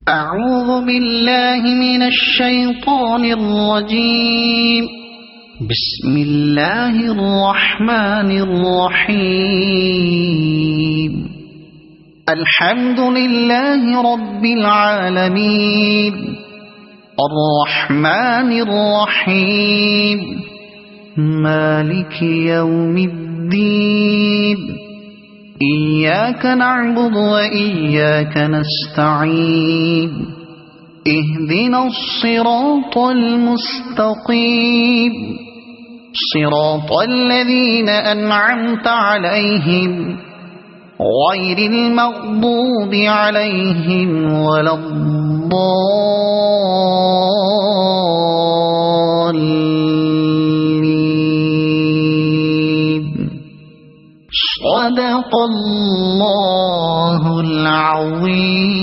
أعوذ بالله من الشيطان الرجيم. بسم الله الرحمن الرحيم. الحمد لله رب العالمين الرحمن الرحيم مالك يوم الدين إياك نعبد وإياك نستعين اهدنا الصراط المستقيم صراط الذين أنعمت عليهم غير المغضوب عليهم ولا الضالين. صدق الله العظيم.